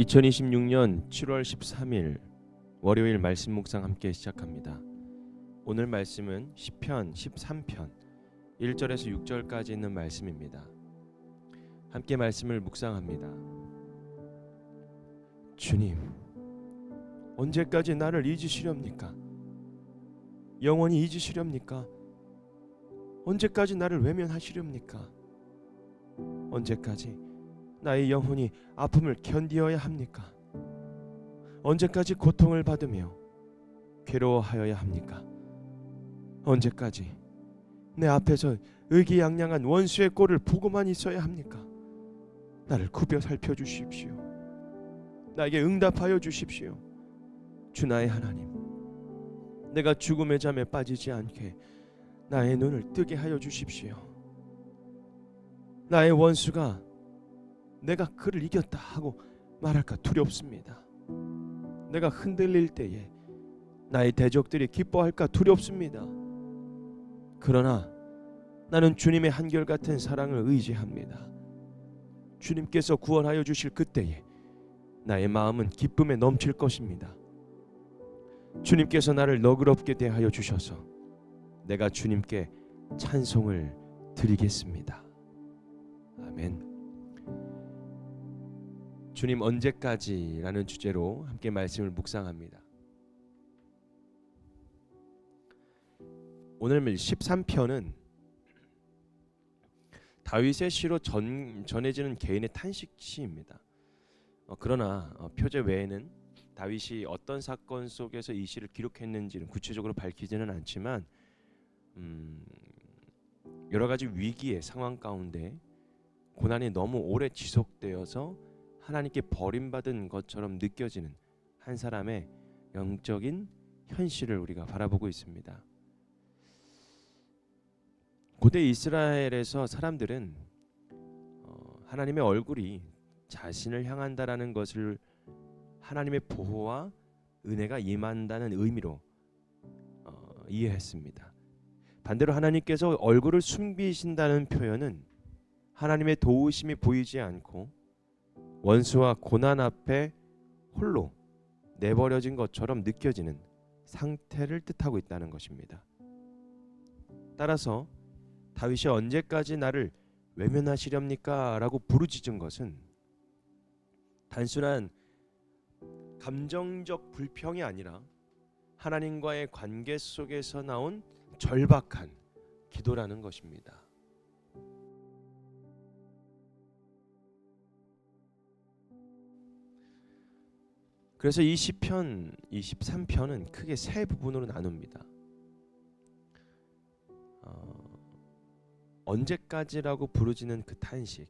2026년 7월 13일 월요일 말씀 묵상 함께 시작합니다. 오늘 말씀은 시편 13편 1절에서 6절까지 있는 말씀입니다. 함께 말씀을 묵상합니다. 주님, 언제까지 나를 잊으시렵니까? 영원히 잊으시렵니까? 언제까지 나를 외면하시렵니까? 언제까지 나의 영혼이 아픔을 견디어야 합니까? 언제까지 고통을 받으며 괴로워하여야 합니까? 언제까지 내 앞에서 의기양양한 원수의 꼴을 보고만 있어야 합니까? 나를 굽여 살펴주십시오. 나에게 응답하여 주십시오. 주 나의 하나님, 내가 죽음의 잠에 빠지지 않게 나의 눈을 뜨게 하여 주십시오. 나의 원수가 내가 그를 이겼다 하고 말할까 두렵습니다. 내가 흔들릴 때에 나의 대적들이 기뻐할까 두렵습니다. 그러나 나는 주님의 한결같은 사랑을 의지합니다. 주님께서 구원하여 주실 그때에 나의 마음은 기쁨에 넘칠 것입니다. 주님께서 나를 너그럽게 대하여 주셔서 내가 주님께 찬송을 드리겠습니다. 아멘. 주님 언제까지라는 주제로 함께 말씀을 묵상합니다. 오늘 13편은 다윗의 시로 전해지는 개인의 탄식 시입니다. 그러나 표제 외에는 다윗이 어떤 사건 속에서 이 시를 기록했는지는 구체적으로 밝히지는 않지만 여러 가지 위기의 상황 가운데 고난이 너무 오래 지속되어서 하나님께 버림받은 것처럼 느껴지는 한 사람의 영적인 현실을 우리가 바라보고 있습니다. 고대 이스라엘에서 사람들은 하나님의 얼굴이 자신을 향한다라는 것을 하나님의 보호와 은혜가 임한다는 의미로 이해했습니다. 반대로 하나님께서 얼굴을 숨기신다는 표현은 하나님의 도우심이 보이지 않고 원수와 고난 앞에 홀로 내버려진 것처럼 느껴지는 상태를 뜻하고 있다는 것입니다. 따라서 다윗이 언제까지 나를 외면하시렵니까? 라고 부르짖은 것은 단순한 감정적 불평이 아니라 하나님과의 관계 속에서 나온 절박한 기도라는 것입니다. 그래서 이 시편 23편은 크게 세 부분으로 나눕니다. 언제까지라고 부르짖는 그 탄식,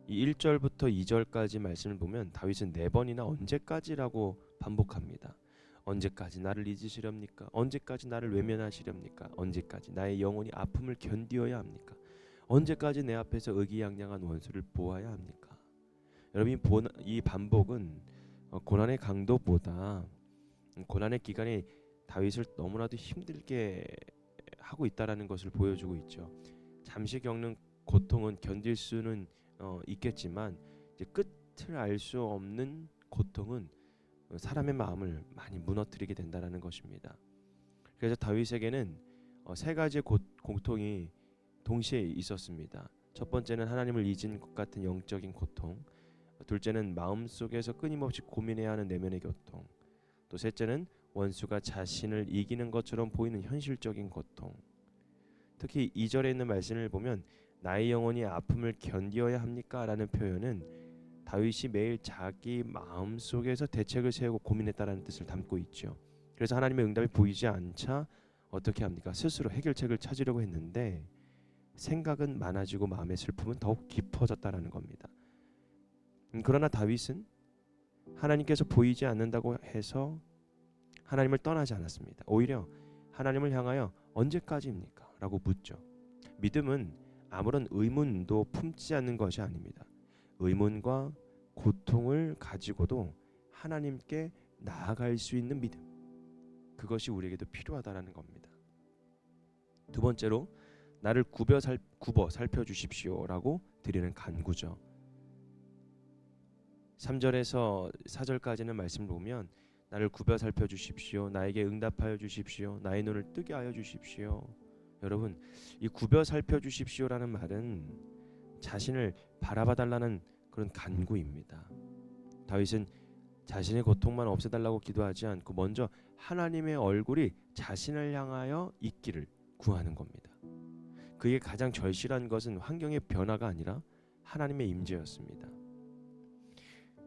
이 1절부터 2절까지 말씀을 보면 다윗은 4번이나 언제까지라고 반복합니다. 언제까지 나를 잊으시렵니까? 언제까지 나를 외면하시렵니까? 언제까지 나의 영혼이 아픔을 견디어야 합니까? 언제까지 내 앞에서 의기양양한 원수를 보아야 합니까? 여러분, 이 반복은 고난의 강도보다 고난의 기간이 다윗을 너무나도 힘들게 하고 있다라는 것을 보여주고 있죠. 잠시 겪는 고통은 견딜 수는 있겠지만 이제 끝을 알 수 없는 고통은 사람의 마음을 많이 무너뜨리게 된다라는 것입니다. 그래서 다윗에게는 세 가지의 고통이 동시에 있었습니다. 첫 번째는 하나님을 잊은 것 같은 영적인 고통, 둘째는 마음속에서 끊임없이 고민해야 하는 내면의 고통, 또 셋째는 원수가 자신을 이기는 것처럼 보이는 현실적인 고통. 특히 2절에 있는 말씀을 보면 나의 영혼이 아픔을 견디어야 합니까? 라는 표현은 다윗이 매일 자기 마음속에서 대책을 세우고 고민했다라는 뜻을 담고 있죠. 그래서 하나님의 응답이 보이지 않자 어떻게 합니까? 스스로 해결책을 찾으려고 했는데 생각은 많아지고 마음의 슬픔은 더욱 깊어졌다라는 겁니다. 그러나 다윗은 하나님께서 보이지 않는다고 해서 하나님을 떠나지 않았습니다. 오히려 하나님을 향하여 언제까지입니까? 라고 묻죠. 믿음은 아무런 의문도 품지 않는 것이 아닙니다. 의문과 고통을 가지고도 하나님께 나아갈 수 있는 믿음, 그것이 우리에게도 필요하다라는 겁니다. 두 번째로 나를 굽어 살펴주십시오라고 드리는 간구죠. 3절에서 4절까지는 말씀을 보면 나를 굽어 살펴 주십시오. 나에게 응답하여 주십시오. 나의 눈을 뜨게 하여 주십시오. 여러분, 이 굽어 살펴 주십시오라는 말은 자신을 바라봐 달라는 그런 간구입니다. 다윗은 자신의 고통만 없애달라고 기도하지 않고 먼저 하나님의 얼굴이 자신을 향하여 있기를 구하는 겁니다. 그의 가장 절실한 것은 환경의 변화가 아니라 하나님의 임재였습니다.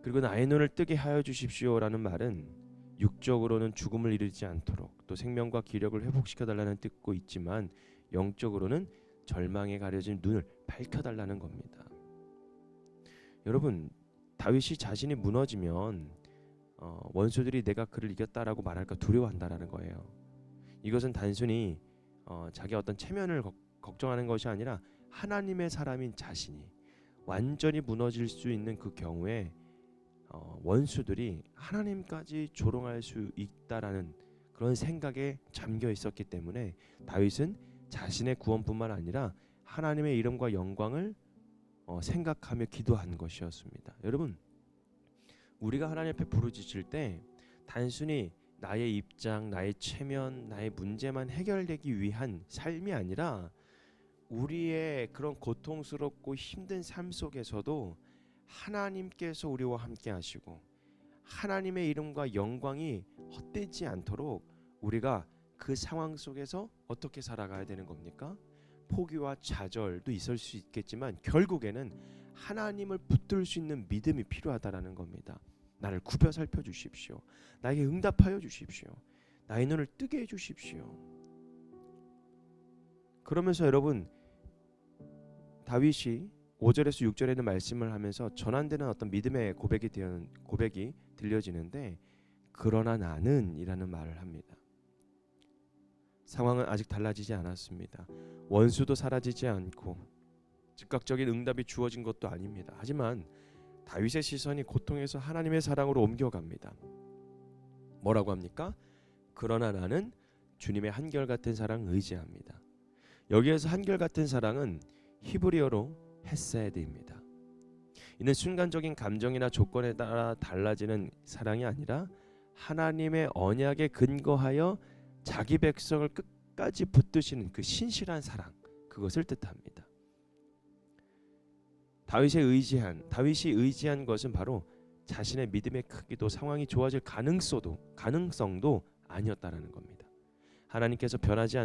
그리고 나의 눈을 뜨게 하여 주십시오라는 말은 육적으로는 죽음을 이르지 않도록 또 생명과 기력을 회복시켜달라는 뜻도 있지만 영적으로는 절망에 가려진 눈을 밝혀달라는 겁니다. 여러분, 다윗이 자신이 무너지면 원수들이 내가 그를 이겼다라고 말할까 두려워한다라는 거예요. 이것은 단순히 자기 어떤 체면을 걱정하는 것이 아니라 하나님의 사람인 자신이 완전히 무너질 수 있는 그 경우에 원수들이 하나님까지 조롱할 수 있다라는 그런 생각에 잠겨 있었기 때문에 다윗은 자신의 구원뿐만 아니라 하나님의 이름과 영광을 생각하며 기도한 것이었습니다. 여러분, 우리가 하나님 앞에 부르짖을 때 단순히 나의 입장, 나의 체면, 나의 문제만 해결되기 위한 삶이 아니라 우리의 그런 고통스럽고 힘든 삶 속에서도 하나님께서 우리와 함께 하시고 하나님의 이름과 영광이 헛되지 않도록 우리가 그 상황 속에서 어떻게 살아가야 되는 겁니까? 포기와 좌절도 있을 수 있겠지만 결국에는 하나님을 붙들 수 있는 믿음이 필요하다라는 겁니다. 나를 굽혀 살펴 주십시오. 나에게 응답하여 주십시오. 나의 눈을 뜨게 해 주십시오. 그러면서 여러분, 다윗이 5절에서 6절에는 말씀을 하면서 전환되는 어떤 믿음의 고백이 들려지는데 그러나 나는 이라는 말을 합니다. 상황은 아직 달라지지 않았습니다. 원수도 사라지지 않고 즉각적인 응답이 주어진 것도 아닙니다. 하지만 다윗의 시선이 고통에서 하나님의 사랑으로 옮겨갑니다. 뭐라고 합니까? 그러나 나는 주님의 한결같은 사랑을 의지합니다. 여기에서 한결같은 사랑은 히브리어로 헤세드입니다. 이는 순간적인 감정이나 조건에 따라 달라지는 사랑이 아니라 하나님의 언약에 근거하여 자기 백성을 끝까지 붙드시는 그 신실한 사랑, 그것을 뜻합니다. 다윗이 의지한 것은 바로 자신의 믿음의 크기도 상황이 좋아질 가능성도 아니었다라는 겁니다. 하나님께서 변하지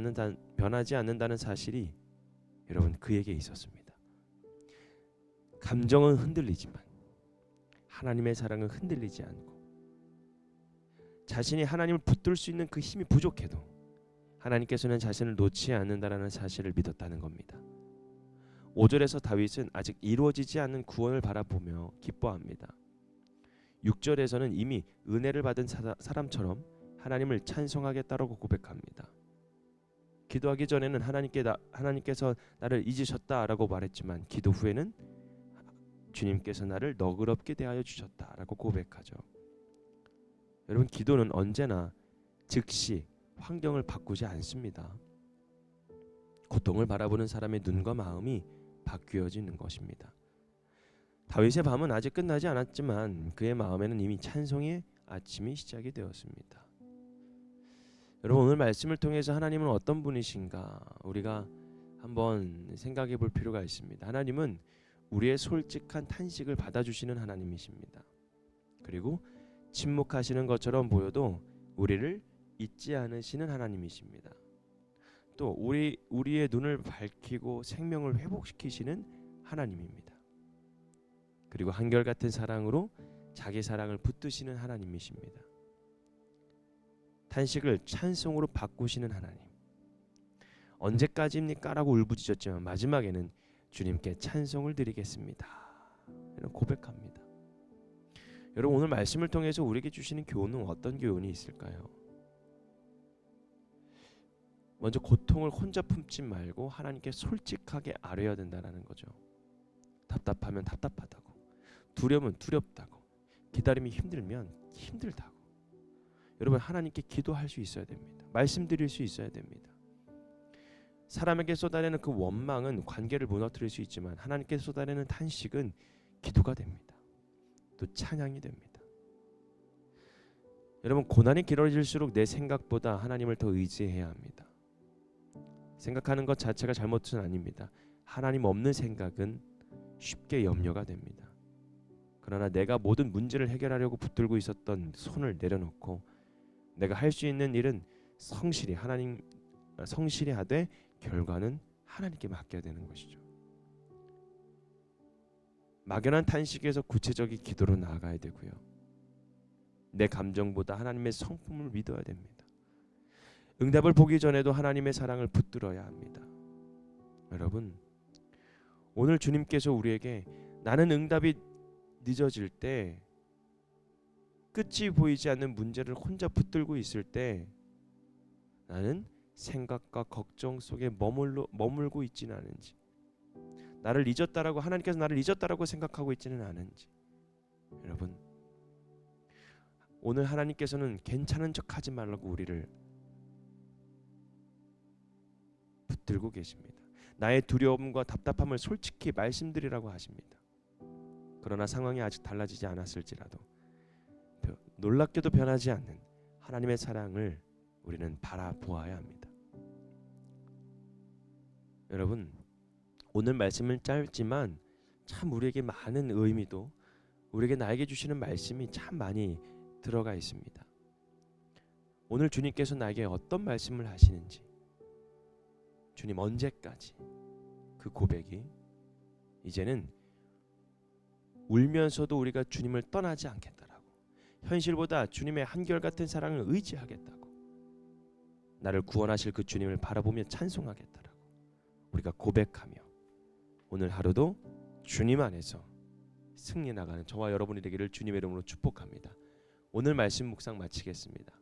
않는다는 사실이 여러분 그에게 있었습니다. 감정은 흔들리지만 하나님의 사랑은 흔들리지 않고 자신이 하나님을 붙들 수 있는 그 힘이 부족해도 하나님께서는 자신을 놓지 않는다라는 사실을 믿었다는 겁니다. 5절에서 다윗은 아직 이루어지지 않은 구원을 바라보며 기뻐합니다. 6절에서는 이미 은혜를 받은 사람처럼 하나님을 찬송하겠다라고 고백합니다. 기도하기 전에는 하나님께서 나를 잊으셨다라고 말했지만 기도 후에는 주님께서 나를 너그럽게 대하여 주셨다라고 고백하죠. 여러분, 기도는 언제나 즉시 환경을 바꾸지 않습니다. 고통을 바라보는 사람의 눈과 마음이 바뀌어지는 것입니다. 다윗의 밤은 아직 끝나지 않았지만 그의 마음에는 이미 찬송의 아침이 시작이 되었습니다. 여러분, 오늘 말씀을 통해서 하나님은 어떤 분이신가 우리가 한번 생각해 볼 필요가 있습니다. 하나님은 우리의 솔직한 탄식을 받아주시는 하나님이십니다. 그리고 침묵하시는 것처럼 보여도 우리를 잊지 않으시는 하나님이십니다. 또 우리의 눈을 밝히고 생명을 회복시키시는 하나님입니다. 그리고 한결같은 사랑으로 자기 사랑을 붙드시는 하나님이십니다. 탄식을 찬송으로 바꾸시는 하나님. 언제까지입니까? 라고 울부짖었지만 마지막에는 주님께 찬송을 드리겠습니다. 이런 고백합니다. 여러분, 오늘 말씀을 통해서 우리에게 주시는 교훈은 어떤 교훈이 있을까요? 먼저 고통을 혼자 품지 말고 하나님께 솔직하게 아뢰어야 된다는 거죠. 답답하면 답답하다고, 두려우면 두렵다고, 기다림이 힘들면 힘들다고. 여러분, 하나님께 기도할 수 있어야 됩니다. 말씀드릴 수 있어야 됩니다. 사람에게 쏟아내는 그 원망은 관계를 무너뜨릴 수 있지만 하나님께 쏟아내는 탄식은 기도가 됩니다. 또 찬양이 됩니다. 여러분, 고난이 길어질수록 내 생각보다 하나님을 더 의지해야 합니다. 생각하는 것 자체가 잘못은 아닙니다. 하나님 없는 생각은 쉽게 염려가 됩니다. 그러나 내가 모든 문제를 해결하려고 붙들고 있었던 손을 내려놓고 내가 할 수 있는 일은 성실히 하되 결과는 하나님께 맡겨야 되는 것이죠. 막연한 탄식에서 구체적인 기도로 나아가야 되고요. 내 감정보다 하나님의 성품을 믿어야 됩니다. 응답을 보기 전에도 하나님의 사랑을 붙들어야 합니다. 여러분, 오늘 주님께서 우리에게 나는 응답이 늦어질 때, 끝이 보이지 않는 문제를 혼자 붙들고 있을 때 나는 생각과 걱정 속에 머물고 있지는 않은지, 하나님께서 나를 잊었다라고 생각하고 있지는 않은지. 여러분, 오늘 하나님께서는 괜찮은 척하지 말라고 우리를 붙들고 계십니다. 나의 두려움과 답답함을 솔직히 말씀드리라고 하십니다. 그러나 상황이 아직 달라지지 않았을지라도 놀랍게도 변하지 않는 하나님의 사랑을 우리는 바라보아야 합니다. 여러분, 오늘 말씀은 짧지만 참 우리에게 많은 의미도, 나에게 주시는 말씀이 참 많이 들어가 있습니다. 오늘 주님께서 나에게 어떤 말씀을 하시는지, 주님 언제까지, 그 고백이 이제는 울면서도 우리가 주님을 떠나지 않겠다라고, 현실보다 주님의 한결같은 사랑을 의지하겠다고, 나를 구원하실 그 주님을 바라보며 찬송하겠다라고 우리가 고백하며 오늘 하루도 주님 안에서 승리 나가는 저와 여러분이 되기를 주님의 이름으로 축복합니다. 오늘 말씀 묵상 마치겠습니다.